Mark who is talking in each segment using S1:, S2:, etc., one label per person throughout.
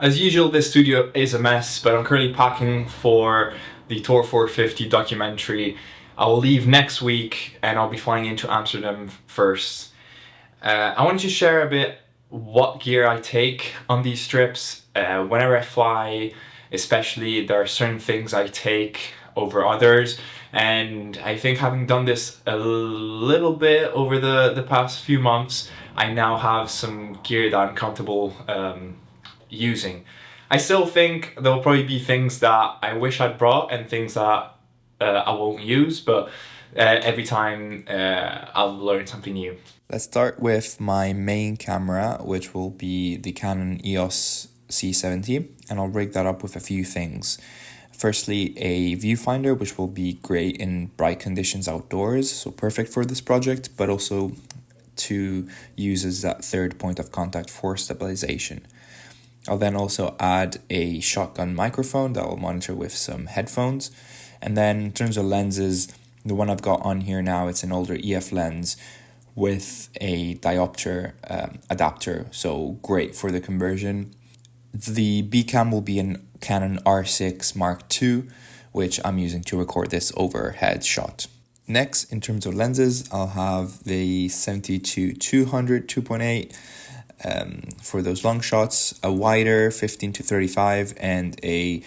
S1: As usual, this studio is a mess, but I'm currently packing for the TOR450 documentary. I'll leave next week and I'll be flying into Amsterdam first. I wanted to share a bit what gear I take on these trips. Whenever I fly, especially, there are certain things I take over others. And I think having done this a little bit over the past few months, I now have some gear that I'm comfortable using. I still think there'll probably be things that I wish I'd brought and things that I won't use, but every time I'll learn something new.
S2: Let's start with my main camera, which will be the Canon EOS C70, and I'll break that up with a few things. Firstly, a viewfinder, which will be great in bright conditions outdoors, so perfect for this project, but also to use as that third point of contact for stabilization. I'll then also add a shotgun microphone that will monitor with some headphones. And then in terms of lenses, the one I've got on here now, it's an older EF lens with a diopter adapter, so great for the conversion. The B cam will be an Canon R6 Mark II, which I'm using to record this overhead shot. Next, in terms of lenses, I'll have the 70-200 2.8 for those long shots, a wider 15-35, and a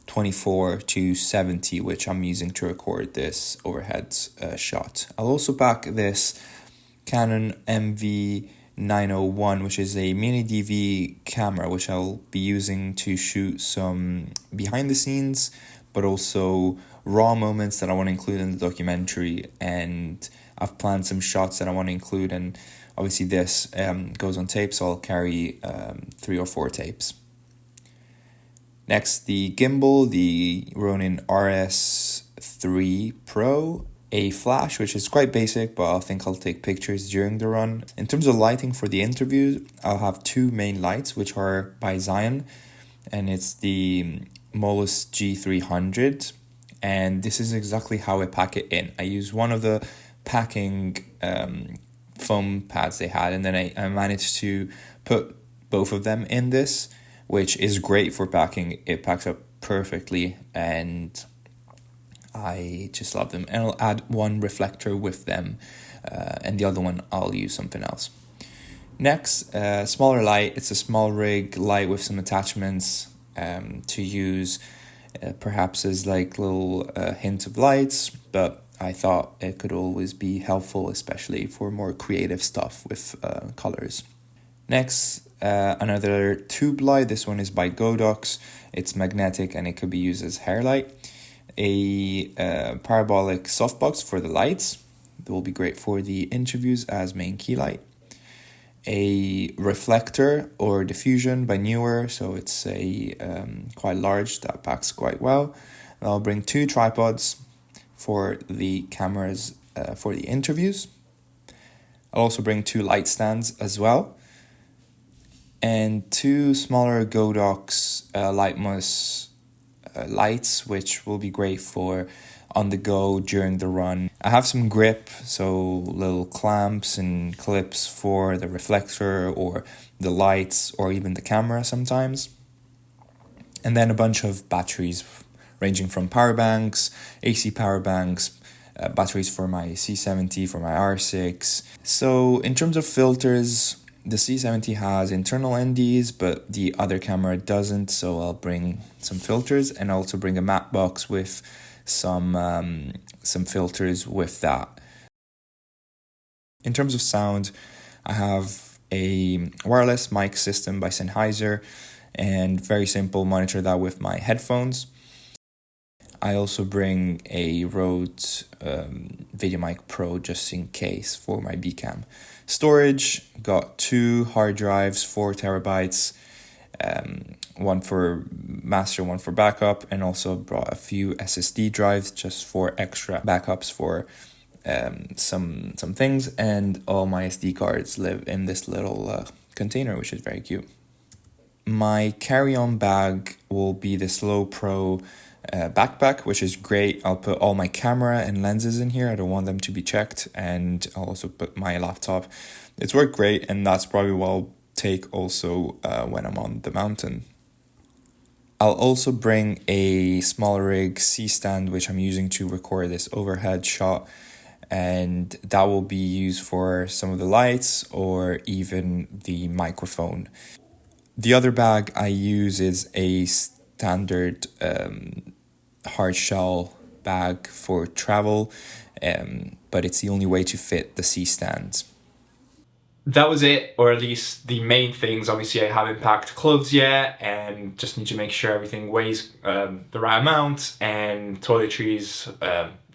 S2: 24-70, which I'm using to record this overhead shot. I'll also pack this Canon MV901, which is a mini DV camera, which I'll be using to shoot some behind the scenes, but also raw moments that I want to include in the documentary. And I've planned some shots that I want to include, and obviously this goes on tape, so I'll carry 3 or 4 tapes. Next, the gimbal, the Ronin RS3 Pro, a flash, which is quite basic, but I think I'll take pictures during the run. In terms of lighting for the interview, I'll have 2 main lights, which are by Zion, and it's the Molus G300, and this is exactly how I pack it in. I use one of the packing foam pads they had, and then I managed to put both of them in this, which is great for packing. It packs up perfectly, and I just love them. And I'll add one reflector with them, and the other one I'll use something else. Next, smaller light. It's a small rig light with some attachments to use perhaps as like little hints of lights, but I thought it could always be helpful, especially for more creative stuff with colors. Next, another tube light. This one is by Godox. It's magnetic and it could be used as hair light. A parabolic softbox for the lights. That will be great for the interviews as main key light. A reflector or diffusion by Newer, so it's a quite large, that packs quite well. And I'll bring 2 tripods for the cameras for the interviews. I'll also bring 2 light stands as well, and 2 smaller Godox Lightmus lights, which will be great for on the go during the run. I have some grip, so little clamps and clips for the reflector or the lights or even the camera sometimes. And then a bunch of batteries ranging from power banks, AC power banks, batteries for my C70, for my R6. So in terms of filters, the C70 has internal NDs, but the other camera doesn't, so I'll bring some filters and also bring a matte box with some filters with that. In terms of sound, I have a wireless mic system by Sennheiser, and very simple, monitor that with my headphones. I also bring a Rode VideoMic Pro just in case for my Bcam. Storage, got 2 hard drives, 4 terabytes, one for master, one for backup, and also brought a few SSD drives just for extra backups for some things, and all my SD cards live in this little container, which is very cute. My carry-on bag will be the Slow Pro backpack, which is great. I'll put all my camera and lenses in here. I don't want them to be checked, and I'll also put my laptop. It's worked great, and that's probably what I'll take also when I'm on the mountain. I'll also bring a small rig C-stand, which I'm using to record this overhead shot, and that will be used for some of the lights or even the microphone. The other bag I use is a standard hard shell bag for travel, but it's the only way to fit the C-stand.
S1: That was it, or at least the main things. Obviously, I haven't packed clothes yet, and just need to make sure everything weighs the right amount, and toiletries,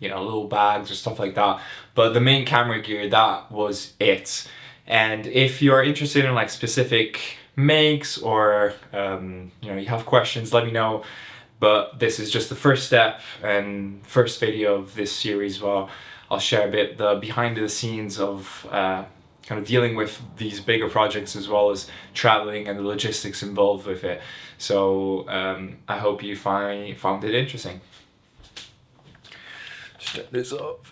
S1: little bags or stuff like that. But the main camera gear, that was it. And if you are interested in like specific makes or you have questions, let me know. But this is just the first step and first video of this series. Well, I'll share a bit the behind the scenes of kind of dealing with these bigger projects as well as traveling and the logistics involved with it. So I hope you found it interesting. Step this off.